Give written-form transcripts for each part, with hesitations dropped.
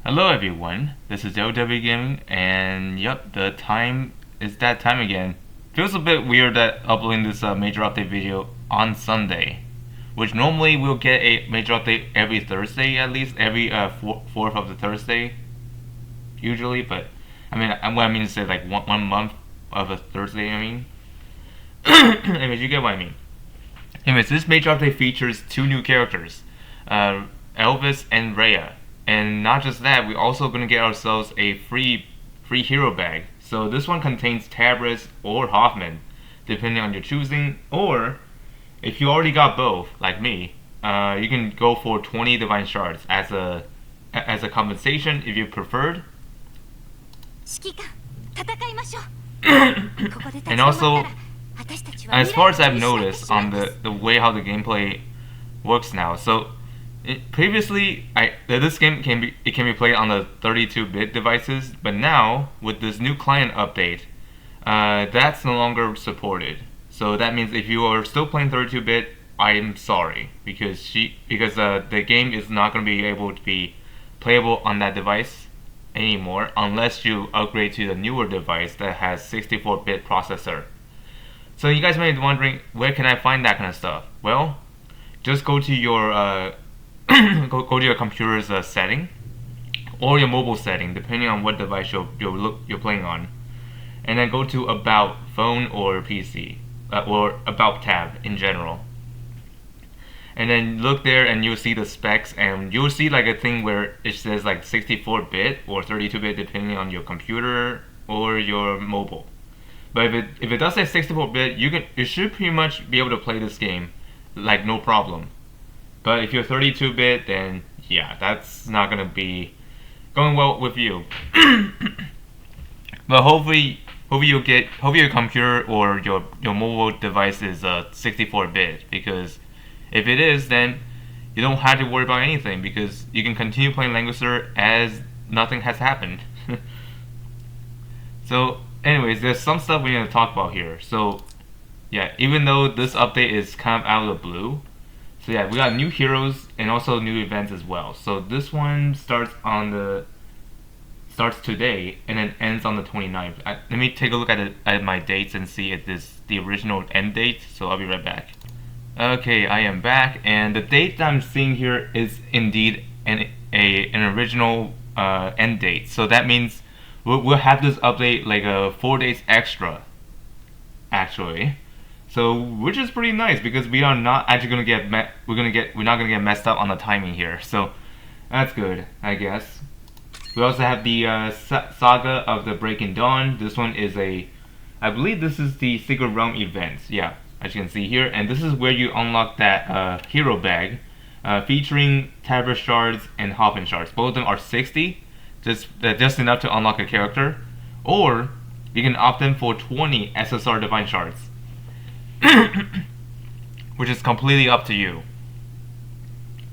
Hello everyone, this is LW Gaming, and yep, the time is that time again. Feels a bit weird that uploading this major update video on Sunday, which normally we'll get a major update every Thursday at least, every fourth of the Thursday, usually. But I mean, what I mean to say like one month of a Thursday. I mean, anyways, you get what I mean. Anyways, this major update features two new characters, Elvis and Reah. And not just that, we're also going to get ourselves a free hero bag. So this one contains Tabris or Hoffman, depending on your choosing. Or, if you already got both, like me, you can go for 20 Divine Shards as a compensation if you preferred. And also, as far as I've noticed on the way how the gameplay works now, so previously, this game can be played on the 32-bit devices, but now with this new client update, that's no longer supported. So that means if you are still playing 32-bit, I'm sorry, because the game is not going to be able to be playable on that device anymore unless you upgrade to the newer device that has 64-bit processor. So you guys may be wondering, where can I find that kind of stuff? Well, just go to your go to your computer's setting or your mobile setting, depending on what device you're playing on, and then go to About Phone or PC, or About tab in general. And then look there, and you'll see the specs, and you'll see like a thing where it says like 64-bit or 32-bit, depending on your computer or your mobile. But if it does say 64-bit, you should pretty much be able to play this game like no problem. But if you're 32-bit, then yeah, that's not gonna be going well with you. But hopefully your computer or your mobile device is 64-bit, because if it is, then you don't have to worry about anything, because you can continue playing Langrisser as nothing has happened. So, anyways, there's some stuff we need to talk about here. So, yeah, even though this update is kind of out of the blue. So yeah, we got new heroes and also new events as well. So this one starts today and then ends on the 29th. Let me take a look at my dates and see if this the original end date. So I'll be right back. Okay, I am back, and the date that I'm seeing here is indeed an original end date. So that means we'll have this update like 4 days extra, actually. So, which is pretty nice, because we are not actually gonna get we're not gonna get messed up on the timing here. So that's good, I guess. We also have the Saga of the Breaking Dawn. This one is I believe this is the Secret Realm event. Yeah, as you can see here, and this is where you unlock that hero bag, featuring Tabra shards and Hoffman shards. Both of them are 60, just enough to unlock a character, or you can opt in for 20 SSR Divine Shards. Which is completely up to you.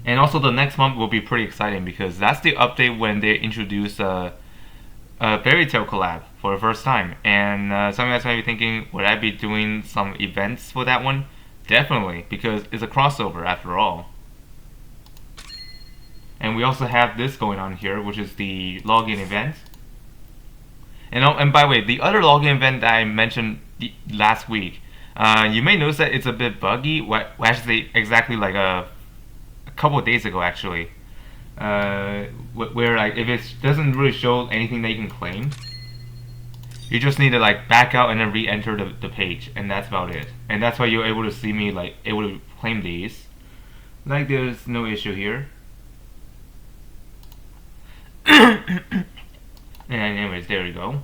And also the next month will be pretty exciting, because that's the update when they introduce a Fairy Tail collab for the first time. And some of you guys might be thinking, would I be doing some events for that one? Definitely, because it's a crossover after all. And we also have this going on here, which is the login event. And by the way, the other login event that I mentioned last week, you may notice that it's a bit buggy. Actually, exactly like a couple of days ago, actually, where like if it doesn't really show anything that you can claim, you just need to like back out and then re-enter the page, and that's about it. And that's why you're able to see me like able to claim these. Like there's no issue here. And anyways, there we go.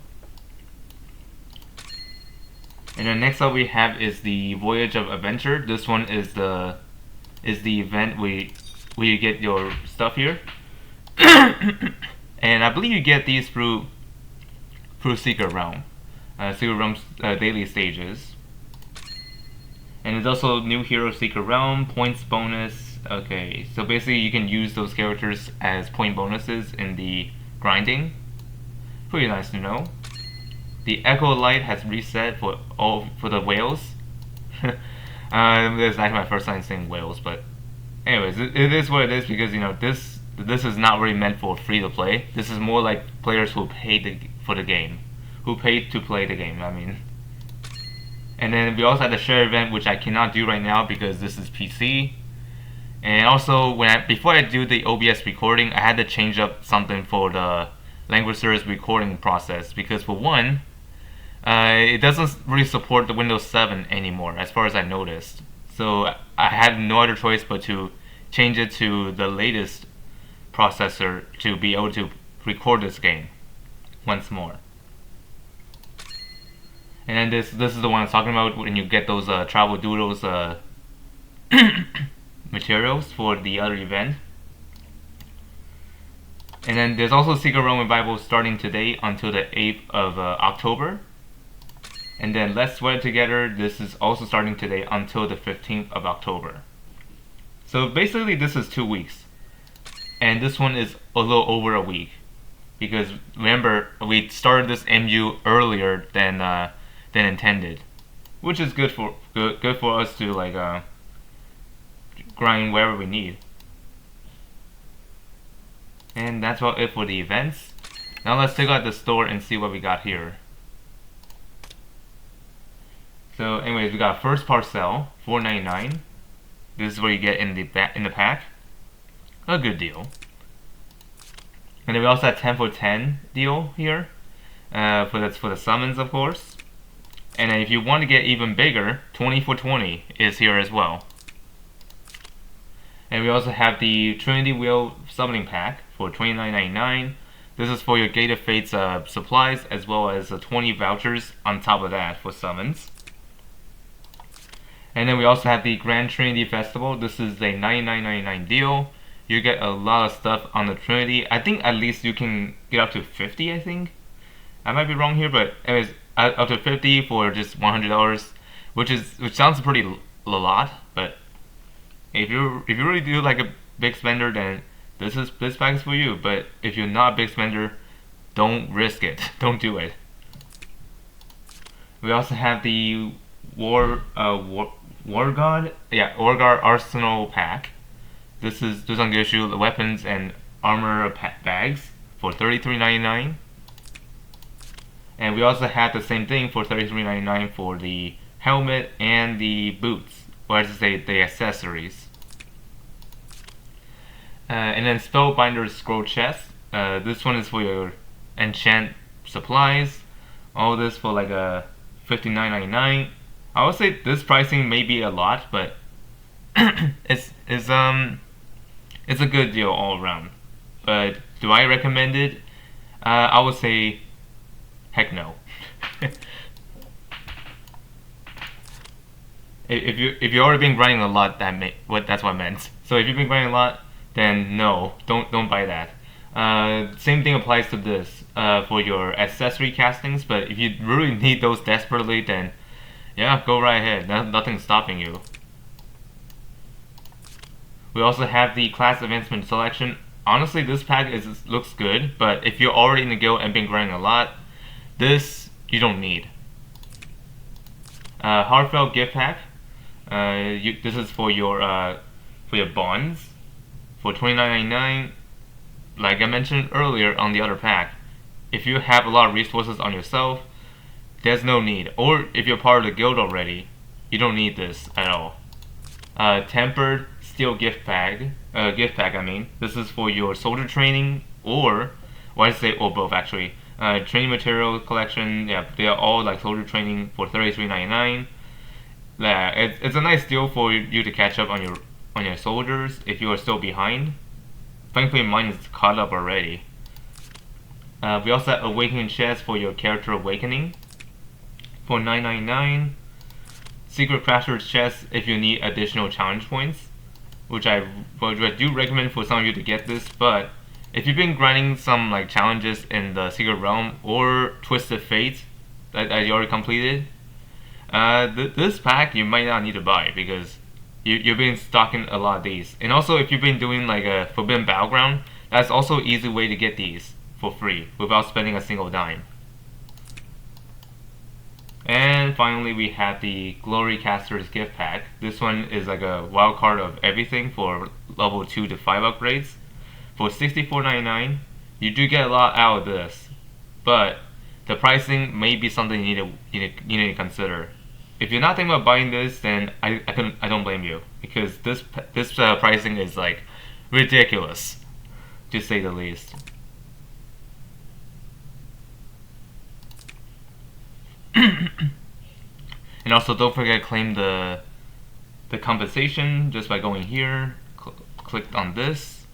And then next up we have is the Voyage of Adventure. This one is the event where you get your stuff here. And I believe you get these through Secret Realm. Secret Realm's daily stages. And there's also new hero Secret Realm, points bonus. Okay, so basically you can use those characters as point bonuses in the grinding. Pretty nice to know. The Echo Light has reset for the whales. This is actually my first time saying whales, but anyways, it is what it is, because you know this This is not really meant for free to play. This is more like players who paid for the game, who paid to play the game. I mean. And then we also had the share event, which I cannot do right now because this is PC. And also, before I do the OBS recording, I had to change up something for the Langrisser's recording process because for one, it doesn't really support the Windows 7 anymore, as far as I noticed. So I had no other choice but to change it to the latest processor to be able to record this game once more. And then this is the one I'm talking about when you get those travel doodles materials for the other event. And then there's also Secret Realm Revival starting today until the 8th of October. And then Let's Sweat Together, this is also starting today until the 15th of October. So basically this is 2 weeks. And this one is a little over a week. Because remember, we started this MU earlier than intended. Which is good for us to like grind wherever we need. And that's about it for the events. Now let's take out the store and see what we got here. So anyways, we got first parcel, $4.99. This is what you get in the pack. A good deal. And then we also have 10 for 10 deal here. That's for the summons, of course. And then if you want to get even bigger, 20 for 20 is here as well. And we also have the Trinity Wheel summoning pack for $29.99. This is for your Gate of Fate's supplies, as well as 20 vouchers on top of that for summons. And then we also have the Grand Trinity Festival. This is a $99.99 deal. You get a lot of stuff on the Trinity. I think at least you can get up to 50, I think. I might be wrong here, but anyways, up to 50 for just $100, which sounds pretty a lot, but if you really do like a big spender, then this pack is for you. But if you're not a big spender, don't risk it. Don't do it. We also have the War God Arsenal pack. This one gives you the weapons and armor bags for $33.99. And we also have the same thing for $33.99 for the helmet and the boots, or I should say the accessories. And then Spellbinder's Scroll Chest. This one is for your enchant supplies. All this for like a $59.99. I would say this pricing may be a lot, but it's a good deal all around. But do I recommend it? I would say heck no. If you've already been grinding a lot, that's what I meant. So if you've been grinding a lot, then no, don't buy that. Same thing applies to this for your accessory castings. But if you really need those desperately, then yeah, go right ahead. Nothing's stopping you. We also have the class advancement selection. Honestly, this pack looks good, but if you're already in the guild and been grinding a lot, this you don't need. Heartfelt gift pack. This is for your bonds for $29.99. Like I mentioned earlier on the other pack, if you have a lot of resources on yourself, there's no need. Or if you're part of the guild already, you don't need this at all. Tempered steel gift pack. I mean, this is for your soldier training or both actually. Training material collection. Yeah, they are all like soldier training for $33.99. It's a nice deal for you to catch up on your soldiers if you are still behind. Thankfully, mine is caught up already. We also have Awakening Chest for your character awakening for $9.99. Secret Crafter's Chest if you need additional challenge points, which I do recommend for some of you to get this. But if you've been grinding some like challenges in the Secret Realm or Twisted Fate that you already completed, this pack you might not need to buy because you've been stocking a lot of these. And also, if you've been doing like a Forbidden Battleground, that's also an easy way to get these for free without spending a single dime. And finally, we have the Glory Caster's Gift Pack. This one is like a wild card of everything for level 2 to 5 upgrades for $64.99, you do get a lot out of this, but the pricing may be something you need to consider. If you're not thinking about buying this, then I don't blame you, because this pricing is like ridiculous, to say the least. And also, don't forget to claim the compensation just by going here, click on this.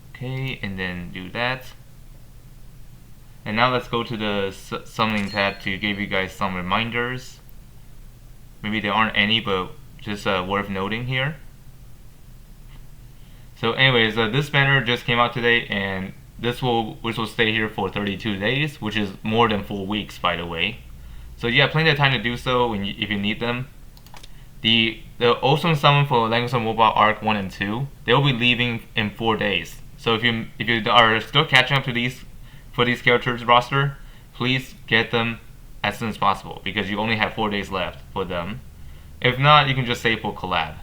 Okay, and then do that. And now let's go to the summoning tab to give you guys some reminders. Maybe there aren't any, but just worth noting here. So anyways, this banner just came out today, and this will stay here for 32 days, which is more than 4 weeks, by the way. So yeah, plenty of time to do so if you need them. The awesome summon for Langrisser Mobile Arc 1 and 2, they will be leaving in 4 days. So if you are still catching up to these characters roster, please get them as soon as possible, because you only have 4 days left for them. If not, you can just save for collab.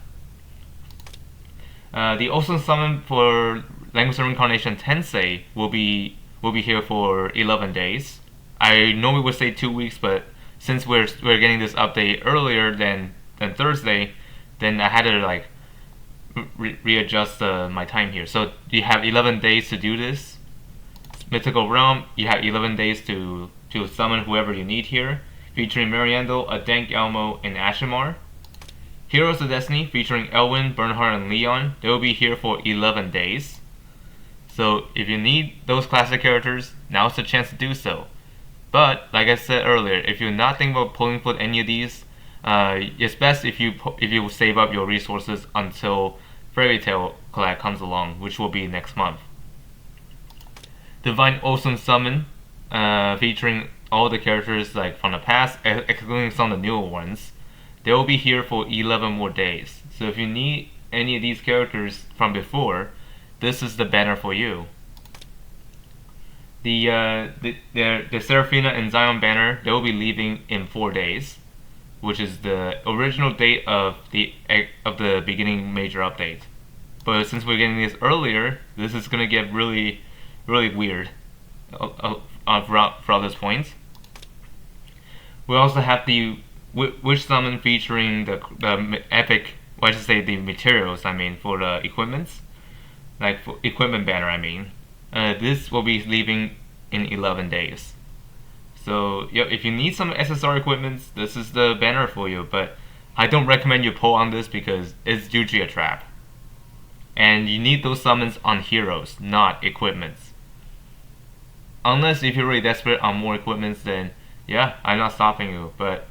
The awesome summon for Langrisser Reincarnation Tensei will be here for 11 days. I normally would say 2 weeks, but since we're getting this update earlier than Thursday, then I had to like readjust my time here. So you have 11 days to do this. Mythical Realm, you have 11 days to summon whoever you need here, featuring Mariandel, Adenk, Elmo, and Ashimar. Heroes of Destiny, featuring Elwin, Bernhard, and Leon, they will be here for 11 days. So if you need those classic characters, now's the chance to do so. But like I said earlier, if you're not thinking about pulling for any of these, it's best if you save up your resources until Fairy Tail collab comes along, which will be next month. Divine Awesome Summon, featuring all the characters like from the past, excluding some of the newer ones. They will be here for 11 more days. So if you need any of these characters from before, this is the banner for you. The Seraphina and Zion banner, they will be leaving in 4 days, which is the original date of the beginning major update. But since we're getting this earlier, this is gonna get really weird throughout this point. We also have the Wish Summon featuring the epic, well, I should say the materials, I mean, for the equipments. Like, for equipment banner, I mean. This will be leaving in 11 days. So, yeah, if you need some SSR equipments, this is the banner for you, but I don't recommend you pull on this because it's usually a trap. And you need those summons on heroes, not equipments. Unless if you're really desperate on more equipments, then yeah, I'm not stopping you, but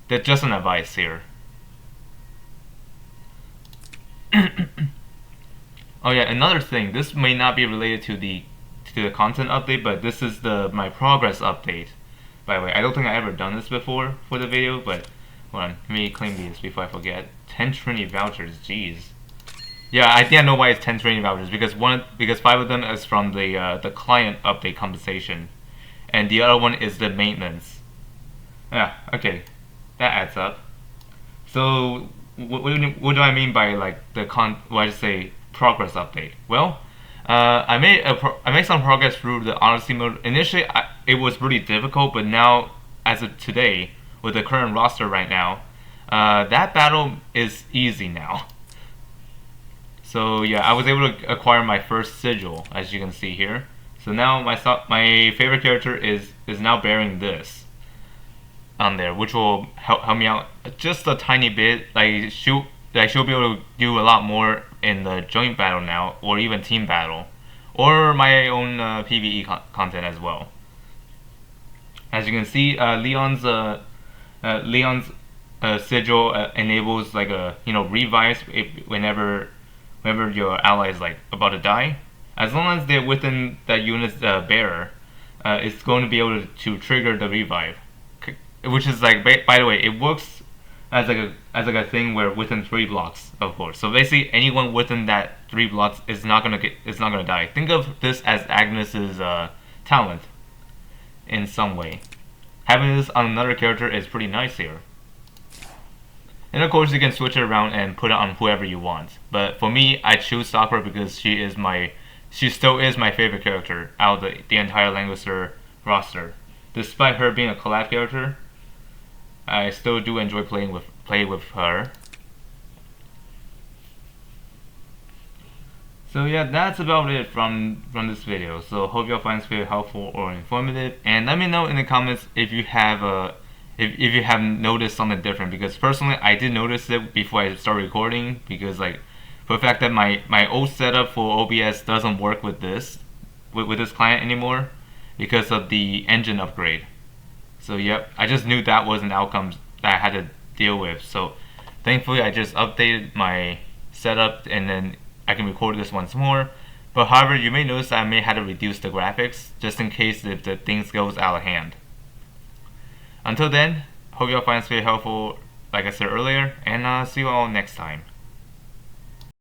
that's just an advice here. Oh yeah, another thing, this may not be related to the content update, but this is my progress update. By the way, I don't think I've ever done this before for the video, but hold on, let me claim these before I forget. 10 Trinity vouchers, jeez. Yeah, I think I know why it's 10 Trinity vouchers, because 5 of them is from the client update compensation, and the other one is the maintenance. Yeah, okay, that adds up. So what do I mean by like what I say progress update? Well, I made some progress through the Odyssey mode. Initially, it was really difficult, but now, as of today, with the current roster right now, that battle is easy now. So yeah, I was able to acquire my first sigil, as you can see here. So now my favorite character is now bearing this on there, which will help me out just a tiny bit. Like she'll be able to do a lot more in the joint battle now, or even team battle, or my own PvE content as well. As you can see, Leon's sigil enables like a revives whenever your ally is like about to die. As long as they're within that unit's bearer, it's going to be able to trigger the revive, which is like, by the way, it works as like a thing where within 3 blocks, of course. So basically, anyone within that 3 blocks is not gonna die. Think of this as Agnes's talent in some way. Having this on another character is pretty nice here. And of course, you can switch it around and put it on whoever you want. But for me, I choose Sakura because she still is my favorite character out of the entire Langrisser roster. Despite her being a collab character, I still do enjoy playing with her. So yeah, that's about it from this video. So hope y'all find this video helpful or informative, and let me know in the comments if you have if you have noticed something different, because personally I did notice it before I start recording, because like for the fact that my old setup for OBS doesn't work with this client anymore because of the engine upgrade. So yep, I just knew that was an outcome that I had to deal with. So thankfully I just updated my setup and then I can record this once more. But however, you may notice that I may have to reduce the graphics just in case if the things goes out of hand. Until then, hope y'all find this video helpful like I said earlier, and see you all next time.